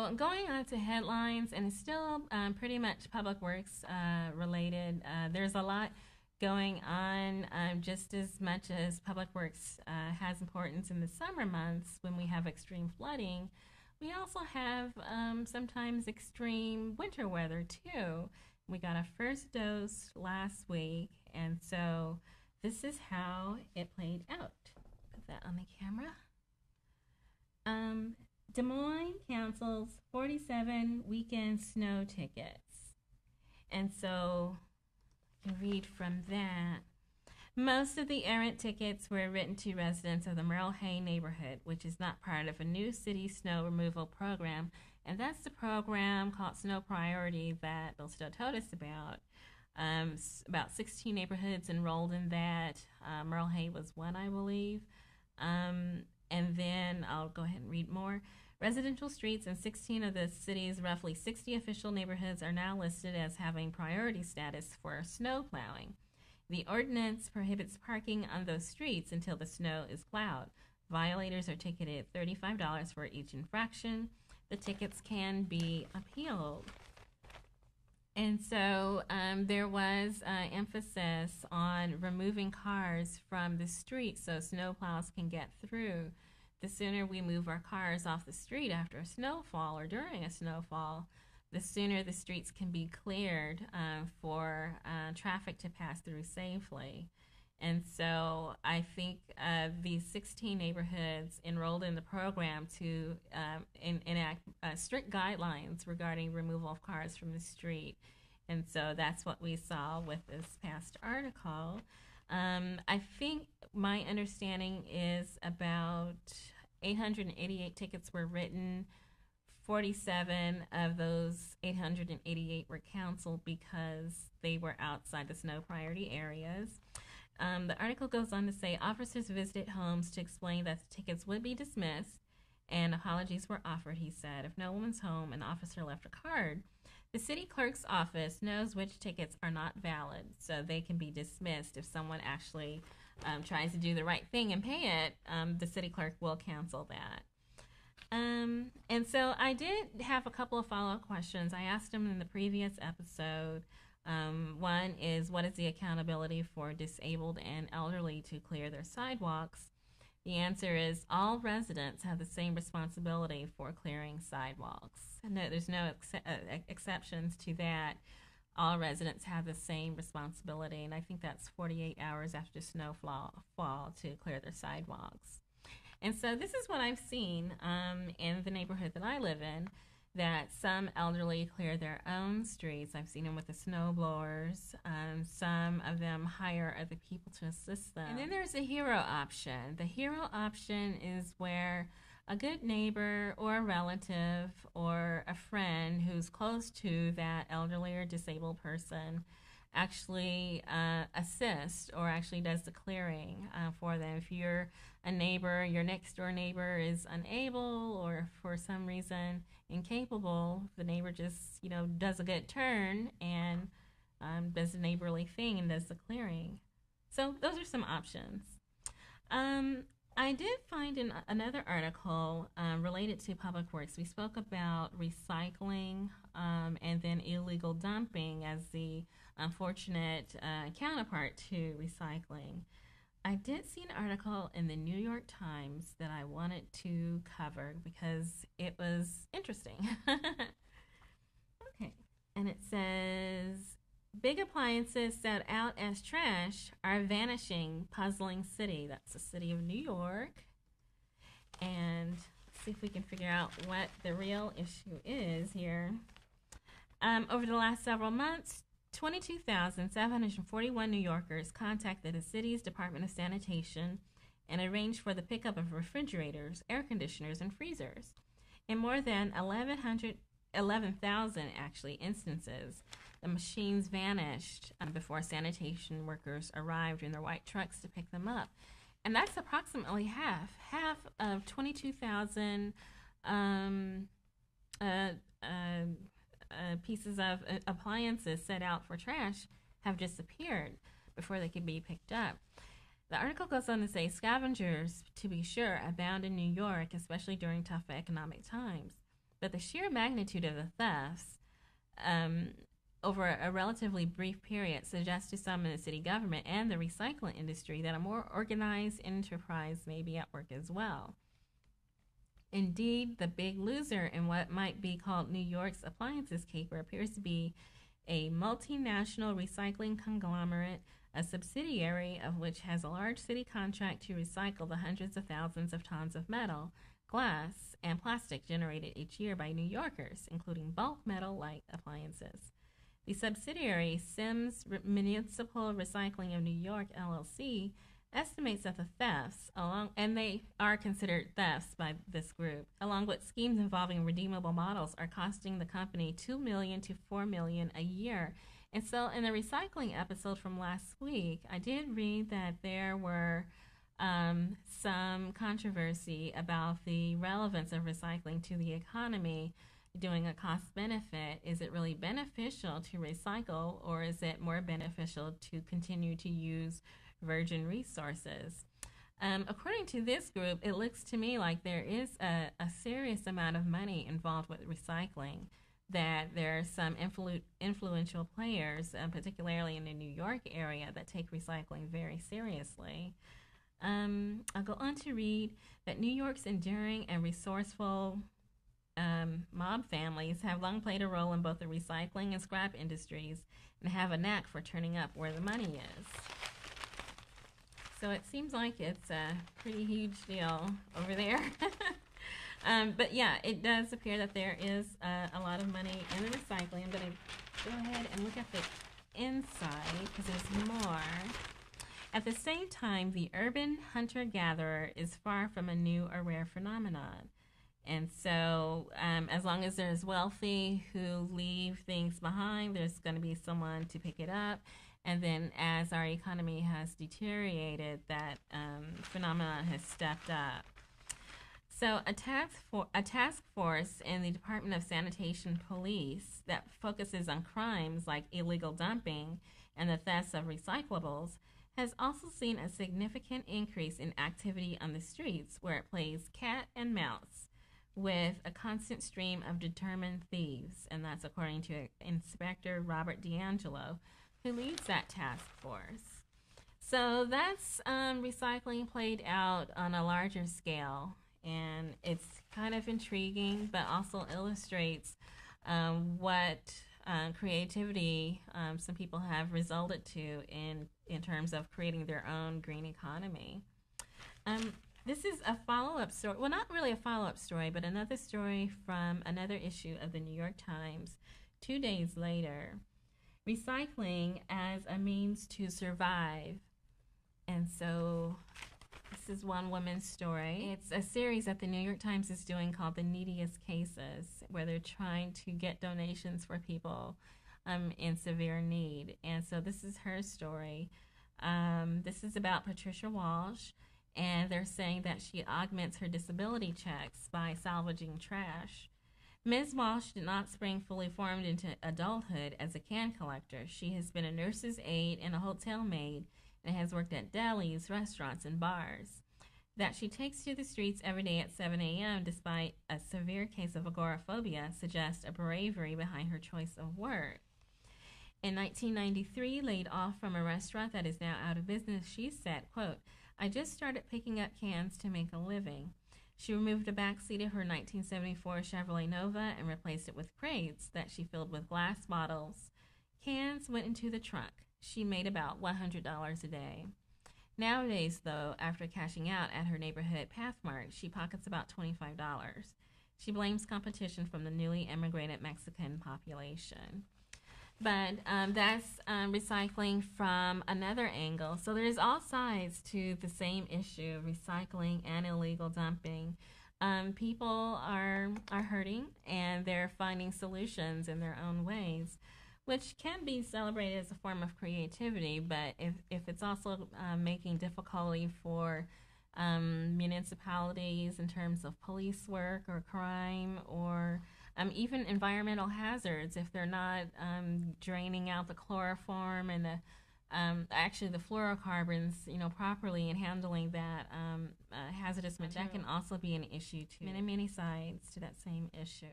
So going on to headlines, and it's still pretty much public works related. There's a lot going on, just as much as public works has importance in the summer months when we have extreme flooding. We also have sometimes extreme winter weather too. We got a first dose last week, and so this is how it played out. Put that on the camera. Des Moines cancels 47 weekend snow tickets. And so you can read from that. Most of the errant tickets were written to residents of the Merle Hay neighborhood, which is not part of a new city snow removal program. And that's the program called Snow Priority that Bill Stowe told us about. About 16 neighborhoods enrolled in that. Merle Hay was one, I believe. And then I'll go ahead and read more. Residential streets in 16 of the city's roughly 60 official neighborhoods are now listed as having priority status for snow plowing. The ordinance prohibits parking on those streets until the snow is plowed. Violators are ticketed $35 for each infraction. The tickets can be appealed. And so there was emphasis on removing cars from the street so snowplows can get through. The sooner we move our cars off the street after a snowfall or during a snowfall, the sooner the streets can be cleared for traffic to pass through safely. And so I think these 16 neighborhoods enrolled in the program to enact strict guidelines regarding removal of cars from the street. And so that's what we saw with this past article. I think my understanding is about 888 tickets were written. 47 of those 888 were canceled because they were outside the snow priority areas. The article goes on to say officers visited homes to explain that the tickets would be dismissed and apologies were offered, he said. If no one's home, an officer left a card. The city clerk's office knows which tickets are not valid, so they can be dismissed. If someone actually tries to do the right thing and pay it, the city clerk will cancel that. And so I did have a couple of follow-up questions. I asked them in the previous episode. One is, what is the accountability for disabled and elderly to clear their sidewalks? The answer is all residents have the same responsibility for clearing sidewalks. No, there's no exceptions to that. All residents have the same responsibility, and I think that's 48 hours after snowfall to clear their sidewalks. And so this is what I've seen in the neighborhood that I live in, that some elderly clear their own streets. I've seen them with the snow blowers. Some of them hire other people to assist them. And then there's a hero option. The hero option is where a good neighbor or a relative or a friend who's close to that elderly or disabled person actually assists or actually does the clearing for them. If you're a neighbor, your next door neighbor is unable or for some reason incapable, the neighbor just, does a good turn and does a neighborly thing and does the clearing. So those are some options. I did find in another article related to public works, we spoke about recycling and then illegal dumping as the unfortunate counterpart to recycling. I did see an article in the New York Times that I wanted to cover because it was interesting. Okay, and it says, big appliances set out as trash are vanishing, puzzling city. That's the city of New York. And let's see if we can figure out what the real issue is here. Over the last several months, 22,741 New Yorkers contacted the city's Department of Sanitation and arranged for the pickup of refrigerators, air conditioners, and freezers. In more than 11,000 actually instances, the machines vanished before sanitation workers arrived in their white trucks to pick them up. And that's approximately half of 22,000 pieces of appliances set out for trash have disappeared before they could be picked up. The article goes on to say scavengers, to be sure, abound in New York, especially during tough economic times. But the sheer magnitude of the thefts over a relatively brief period suggests to some in the city government and the recycling industry that a more organized enterprise may be at work as well. Indeed, the big loser in what might be called New York's appliances caper appears to be a multinational recycling conglomerate, a subsidiary of which has a large city contract to recycle the hundreds of thousands of tons of metal, glass, and plastic generated each year by New Yorkers, including bulk metal-like appliances. The subsidiary Sims Municipal Recycling of New York, LLC, estimates that the thefts, and they are considered thefts by this group, along with schemes involving redeemable models, are costing the company $2 million to $4 million a year. And so in the recycling episode from last week, I did read that there were some controversy about the relevance of recycling to the economy. Doing a cost benefit, is it really beneficial to recycle, or is it more beneficial to continue to use virgin resources? According to this group, it looks to me like there is a serious amount of money involved with recycling, that there are some influential players, particularly in the New York area, that take recycling very seriously. I'll go on to read that New York's enduring and resourceful mob families have long played a role in both the recycling and scrap industries and have a knack for turning up where the money is. So it seems like it's a pretty huge deal over there. But yeah, it does appear that there is a lot of money in the recycling. I'm going to go ahead and look at the inside because there's more. At the same time, the urban hunter-gatherer is far from a new or rare phenomenon. And so as long as there's wealthy who leave things behind, there's going to be someone to pick it up. And then as our economy has deteriorated, that phenomenon has stepped up. So a task force in the Department of Sanitation Police that focuses on crimes like illegal dumping and the thefts of recyclables has also seen a significant increase in activity on the streets, where it plays cat and mouse with a constant stream of determined thieves, and that's according to Inspector Robert D'Angelo, who leads that task force. So that's recycling played out on a larger scale, and it's kind of intriguing, but also illustrates what creativity some people have resulted to in terms of creating their own green economy. This is a follow-up story. Well, not really a follow-up story, but another story from another issue of the New York Times 2 days later. Recycling as a means to survive. And so this is one woman's story. It's a series that the New York Times is doing called The Neediest Cases, where they're trying to get donations for people in severe need. And so this is her story. This is about Patricia Walsh. And they're saying that she augments her disability checks by salvaging trash. Ms. Walsh did not spring fully formed into adulthood as a can collector. She has been a nurse's aide and a hotel maid and has worked at delis, restaurants, and bars. That she takes to the streets every day at 7 a.m. despite a severe case of agoraphobia suggests a bravery behind her choice of work. In 1993, laid off from a restaurant that is now out of business, she said, quote, "I just started picking up cans to make a living." She removed the back seat of her 1974 Chevrolet Nova and replaced it with crates that she filled with glass bottles. Cans went into the trunk. She made about $100 a day. Nowadays, though, after cashing out at her neighborhood Pathmark, she pockets about $25. She blames competition from the newly immigrated Mexican population. But that's recycling from another angle. So there's all sides to the same issue, recycling and illegal dumping. People are hurting, and they're finding solutions in their own ways, which can be celebrated as a form of creativity. But if it's also making difficulty for municipalities in terms of police work or crime, or even environmental hazards, if they're not draining out the chloroform and actually the fluorocarbons, properly, and handling that hazardous material, that can also be an issue too. Many sides to that same issue.